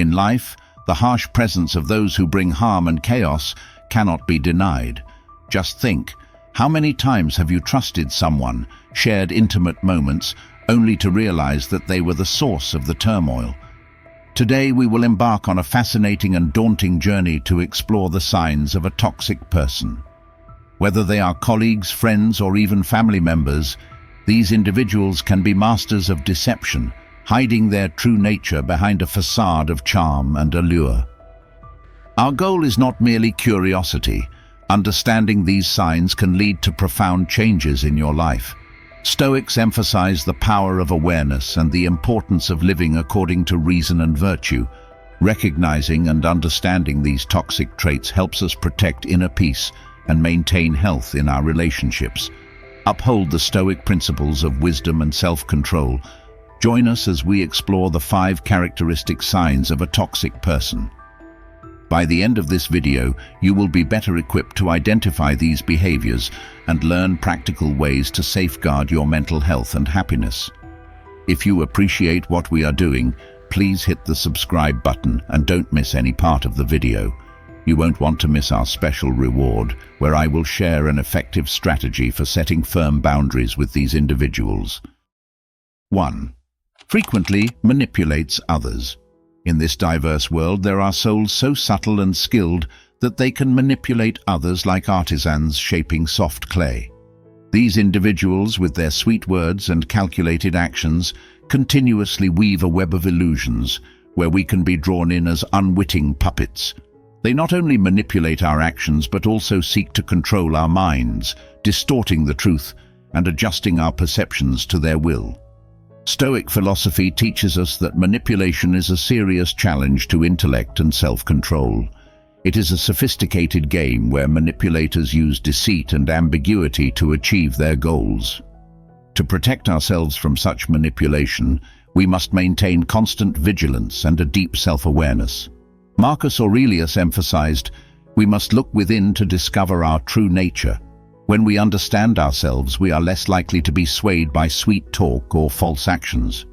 In life, the harsh presence of those who bring harm and chaos cannot be denied. Just think, how many times have you trusted someone, shared intimate moments, only to realize that they were the source of the turmoil? Today we will embark on a fascinating and daunting journey to explore the signs of a toxic person. Whether they are colleagues, friends, or even family members, these individuals can be masters of deception, hiding their true nature behind a facade of charm and allure. Our goal is not merely curiosity. Understanding these signs can lead to profound changes in your life. Stoics emphasize the power of awareness and the importance of living according to reason and virtue. Recognizing and understanding these toxic traits helps us protect inner peace and maintain health in our relationships. Uphold the Stoic principles of wisdom and self-control. Join us as we explore the 5 characteristic signs of a toxic person. By the end of this video, you will be better equipped to identify these behaviors and learn practical ways to safeguard your mental health and happiness. If you appreciate what we are doing, please hit the subscribe button and don't miss any part of the video. You won't want to miss our special reward, where I will share an effective strategy for setting firm boundaries with these individuals. 1. Frequently manipulates others. In this diverse world, there are souls so subtle and skilled that they can manipulate others like artisans shaping soft clay. These individuals, with their sweet words and calculated actions, continuously weave a web of illusions where we can be drawn in as unwitting puppets. They not only manipulate our actions but also seek to control our minds, distorting the truth and adjusting our perceptions to their will. Stoic philosophy teaches us that manipulation is a serious challenge to intellect and self-control. It is a sophisticated game where manipulators use deceit and ambiguity to achieve their goals. To protect ourselves from such manipulation, we must maintain constant vigilance and a deep self-awareness. Marcus Aurelius emphasized, we must look within to discover our true nature. When we understand ourselves, we are less likely to be swayed by sweet talk or false actions.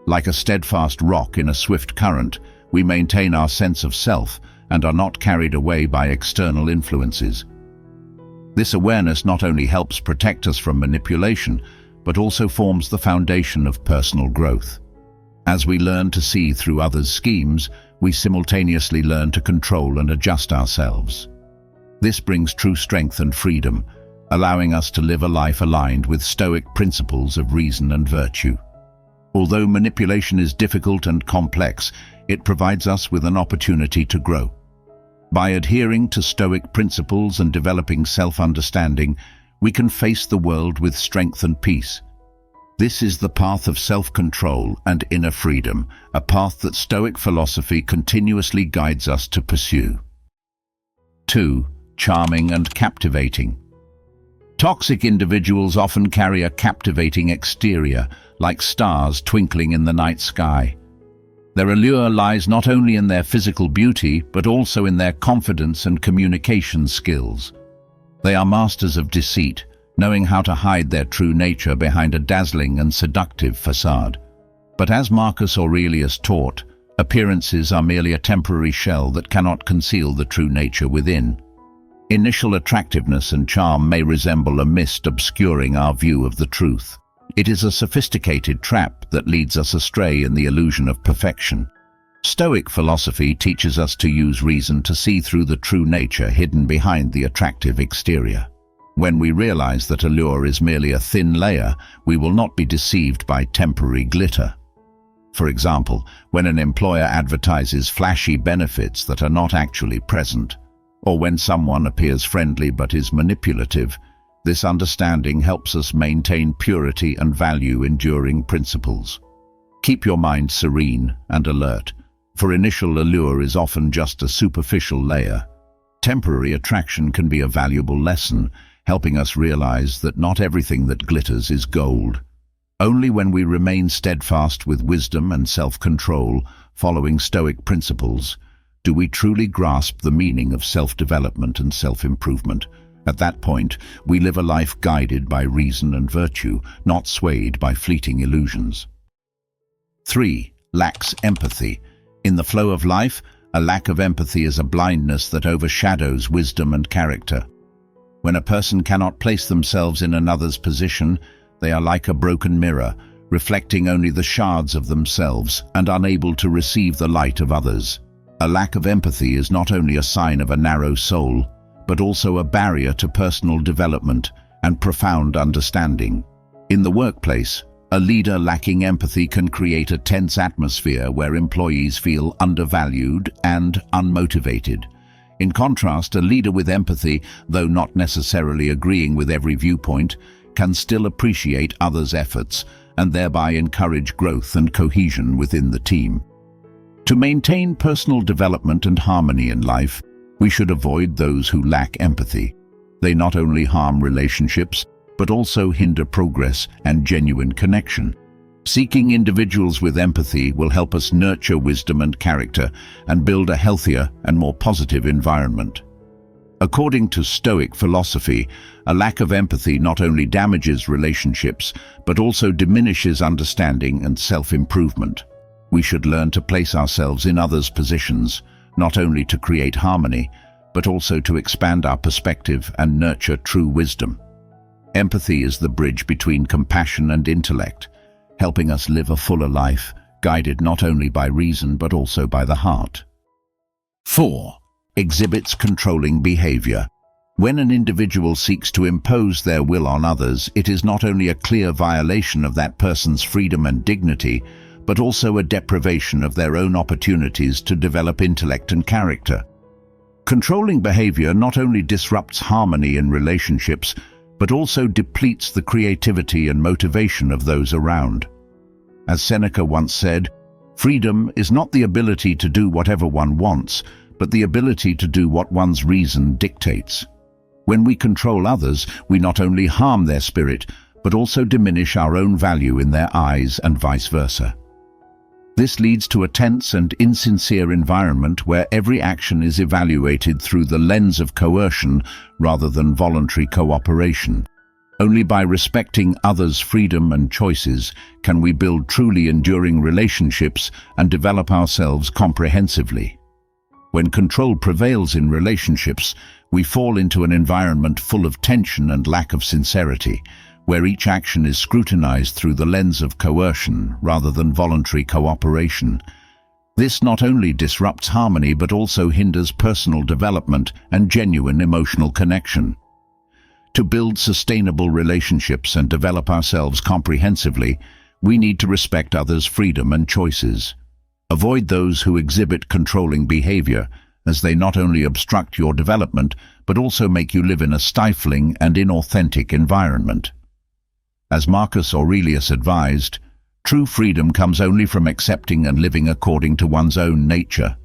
Like a steadfast rock in a swift current, we maintain our sense of self and are not carried away by external influences. This awareness not only helps protect us from manipulation, but also forms the foundation of personal growth. As we learn to see through others' schemes, we simultaneously learn to control and adjust ourselves. This brings true strength and freedom, allowing us to live a life aligned with Stoic principles of reason and virtue. Although manipulation is difficult and complex, it provides us with an opportunity to grow. By adhering to Stoic principles and developing self-understanding, we can face the world with strength and peace. This is the path of self-control and inner freedom, a path that Stoic philosophy continuously guides us to pursue. 2. Charming and captivating. Toxic individuals often carry a captivating exterior, like stars twinkling in the night sky. Their allure lies not only in their physical beauty, but also in their confidence and communication skills. They are masters of deceit, knowing how to hide their true nature behind a dazzling and seductive facade. But as Marcus Aurelius taught, appearances are merely a temporary shell that cannot conceal the true nature within. Initial attractiveness and charm may resemble a mist obscuring our view of the truth. It is a sophisticated trap that leads us astray in the illusion of perfection. Stoic philosophy teaches us to use reason to see through the true nature hidden behind the attractive exterior. When we realize that allure is merely a thin layer, we will not be deceived by temporary glitter. For example, when an employer advertises flashy benefits that are not actually present, or when someone appears friendly but is manipulative, this understanding helps us maintain purity and value enduring principles. Keep your mind serene and alert, for initial allure is often just a superficial layer. Temporary attraction can be a valuable lesson, helping us realize that not everything that glitters is gold. Only when we remain steadfast with wisdom and self-control, following Stoic principles, do we truly grasp the meaning of self-development and self-improvement. At that point, we live a life guided by reason and virtue, not swayed by fleeting illusions. 3. Lacks empathy. In the flow of life, a lack of empathy is a blindness that overshadows wisdom and character. When a person cannot place themselves in another's position, they are like a broken mirror, reflecting only the shards of themselves and unable to receive the light of others. A lack of empathy is not only a sign of a narrow soul, but also a barrier to personal development and profound understanding. In the workplace, a leader lacking empathy can create a tense atmosphere where employees feel undervalued and unmotivated. In contrast, a leader with empathy, though not necessarily agreeing with every viewpoint, can still appreciate others' efforts and thereby encourage growth and cohesion within the team. To maintain personal development and harmony in life, we should avoid those who lack empathy. They not only harm relationships, but also hinder progress and genuine connection. Seeking individuals with empathy will help us nurture wisdom and character and build a healthier and more positive environment. According to Stoic philosophy, a lack of empathy not only damages relationships, but also diminishes understanding and self-improvement. We should learn to place ourselves in others' positions, not only to create harmony, but also to expand our perspective and nurture true wisdom. Empathy is the bridge between compassion and intellect, helping us live a fuller life, guided not only by reason but also by the heart. 4. Exhibits controlling behavior. When an individual seeks to impose their will on others, it is not only a clear violation of that person's freedom and dignity, but also a deprivation of their own opportunities to develop intellect and character. Controlling behavior not only disrupts harmony in relationships, but also depletes the creativity and motivation of those around. As Seneca once said, freedom is not the ability to do whatever one wants, but the ability to do what one's reason dictates. When we control others, we not only harm their spirit, but also diminish our own value in their eyes and vice versa. This leads to a tense and insincere environment where every action is evaluated through the lens of coercion rather than voluntary cooperation. Only by respecting others' freedom and choices can we build truly enduring relationships and develop ourselves comprehensively. When control prevails in relationships, we fall into an environment full of tension and lack of sincerity, where each action is scrutinized through the lens of coercion rather than voluntary cooperation. This not only disrupts harmony but also hinders personal development and genuine emotional connection. To build sustainable relationships and develop ourselves comprehensively, we need to respect others' freedom and choices. Avoid those who exhibit controlling behavior, as they not only obstruct your development but also make you live in a stifling and inauthentic environment. As Marcus Aurelius advised, true freedom comes only from accepting and living according to one's own nature.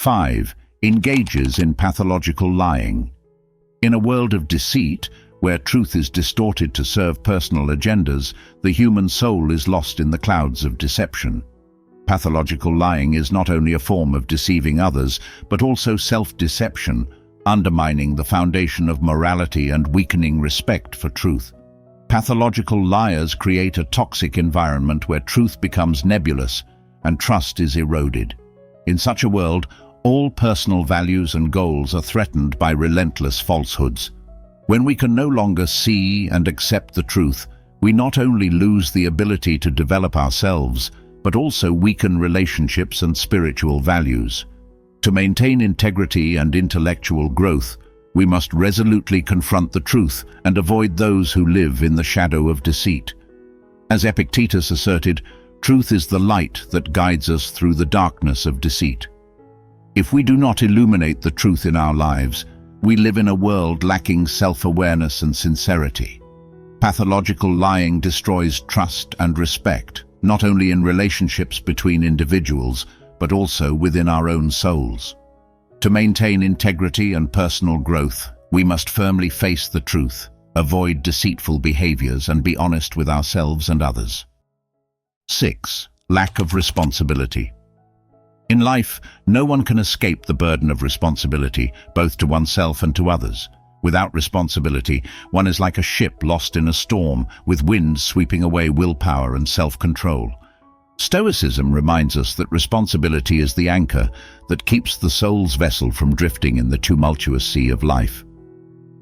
5. Engages in pathological lying. In a world of deceit, where truth is distorted to serve personal agendas, the human soul is lost in the clouds of deception. Pathological lying is not only a form of deceiving others, but also self-deception, undermining the foundation of morality and weakening respect for truth. Pathological liars create a toxic environment where truth becomes nebulous and trust is eroded. In such a world, all personal values and goals are threatened by relentless falsehoods. When we can no longer see and accept the truth, we not only lose the ability to develop ourselves, but also weaken relationships and spiritual values. To maintain integrity and intellectual growth, we must resolutely confront the truth and avoid those who live in the shadow of deceit. As Epictetus asserted, truth is the light that guides us through the darkness of deceit. If we do not illuminate the truth in our lives, we live in a world lacking self-awareness and sincerity. Pathological lying destroys trust and respect, not only in relationships between individuals, but also within our own souls. To maintain integrity and personal growth, we must firmly face the truth, avoid deceitful behaviors, and be honest with ourselves and others. 6. Lack of responsibility. In life, no one can escape the burden of responsibility, both to oneself and to others. Without responsibility, one is like a ship lost in a storm, with winds sweeping away willpower and self-control. Stoicism reminds us that responsibility is the anchor that keeps the soul's vessel from drifting in the tumultuous sea of life.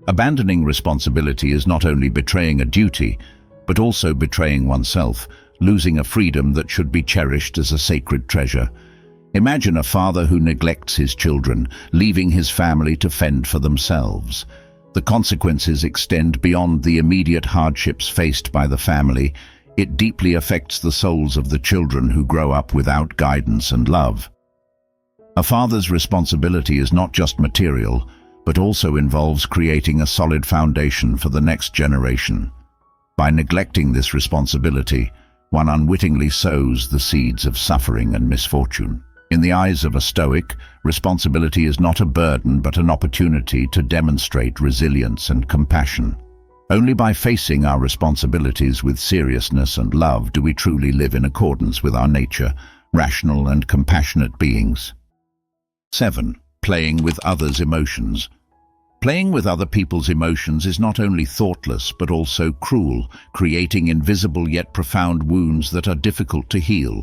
Abandoning responsibility is not only betraying a duty, but also betraying oneself, losing a freedom that should be cherished as a sacred treasure. Imagine a father who neglects his children, leaving his family to fend for themselves. The consequences extend beyond the immediate hardships faced by the family. It deeply affects the souls of the children who grow up without guidance and love. A father's responsibility is not just material, but also involves creating a solid foundation for the next generation. By neglecting this responsibility, one unwittingly sows the seeds of suffering and misfortune. In the eyes of a Stoic, responsibility is not a burden but an opportunity to demonstrate resilience and compassion. Only by facing our responsibilities with seriousness and love do we truly live in accordance with our nature, rational and compassionate beings. 7. Playing with others' emotions. Playing with other people's emotions is not only thoughtless but also cruel, creating invisible yet profound wounds that are difficult to heal.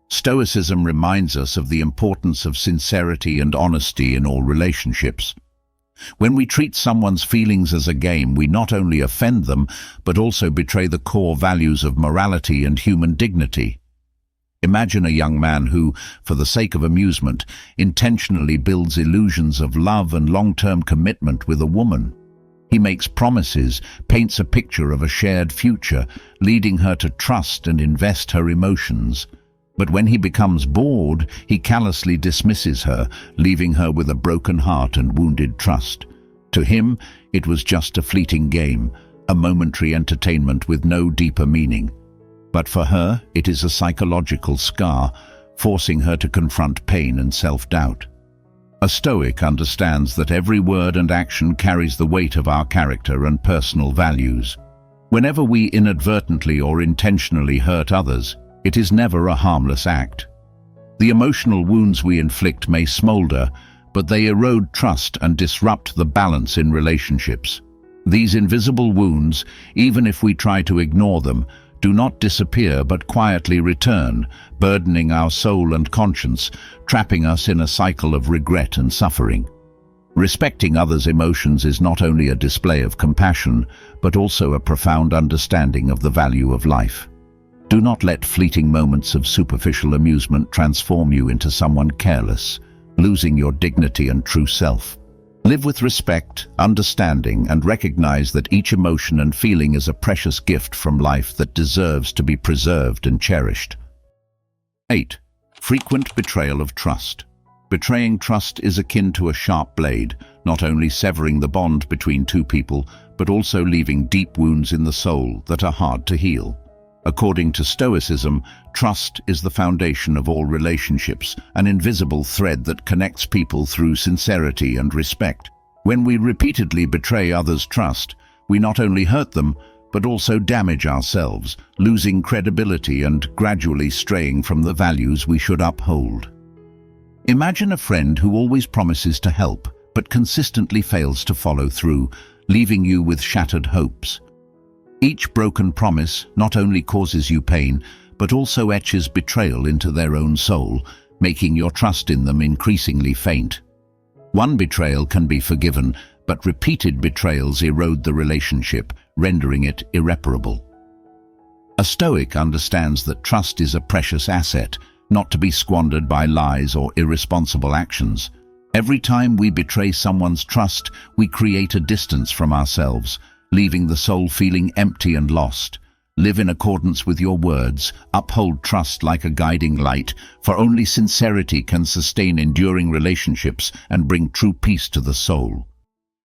Stoicism reminds us of the importance of sincerity and honesty in all relationships. When we treat someone's feelings as a game, we not only offend them, but also betray the core values of morality and human dignity. Imagine a young man who, for the sake of amusement, intentionally builds illusions of love and long-term commitment with a woman. He makes promises, paints a picture of a shared future, leading her to trust and invest her emotions. But when he becomes bored, he callously dismisses her, leaving her with a broken heart and wounded trust. To him, it was just a fleeting game, a momentary entertainment with no deeper meaning. But for her, it is a psychological scar, forcing her to confront pain and self-doubt. A Stoic understands that every word and action carries the weight of our character and personal values. Whenever we inadvertently or intentionally hurt others, it is never a harmless act. The emotional wounds we inflict may smolder, but they erode trust and disrupt the balance in relationships. These invisible wounds, even if we try to ignore them, do not disappear but quietly return, burdening our soul and conscience, trapping us in a cycle of regret and suffering. Respecting others' emotions is not only a display of compassion, but also a profound understanding of the value of life. Do not let fleeting moments of superficial amusement transform you into someone careless, losing your dignity and true self. Live with respect, understanding, and recognize that each emotion and feeling is a precious gift from life that deserves to be preserved and cherished. 8. Frequent betrayal of trust. Betraying trust is akin to a sharp blade, not only severing the bond between two people, but also leaving deep wounds in the soul that are hard to heal. According to Stoicism, trust is the foundation of all relationships, an invisible thread that connects people through sincerity and respect. When we repeatedly betray others' trust, we not only hurt them, but also damage ourselves, losing credibility and gradually straying from the values we should uphold. Imagine a friend who always promises to help, but consistently fails to follow through, leaving you with shattered hopes. Each broken promise not only causes you pain, but also etches betrayal into their own soul, making your trust in them increasingly faint. One betrayal can be forgiven, but repeated betrayals erode the relationship, rendering it irreparable. A Stoic understands that trust is a precious asset, not to be squandered by lies or irresponsible actions. Every time we betray someone's trust, we create a distance from ourselves, leaving the soul feeling empty and lost. Live in accordance with your words, uphold trust like a guiding light, for only sincerity can sustain enduring relationships and bring true peace to the soul.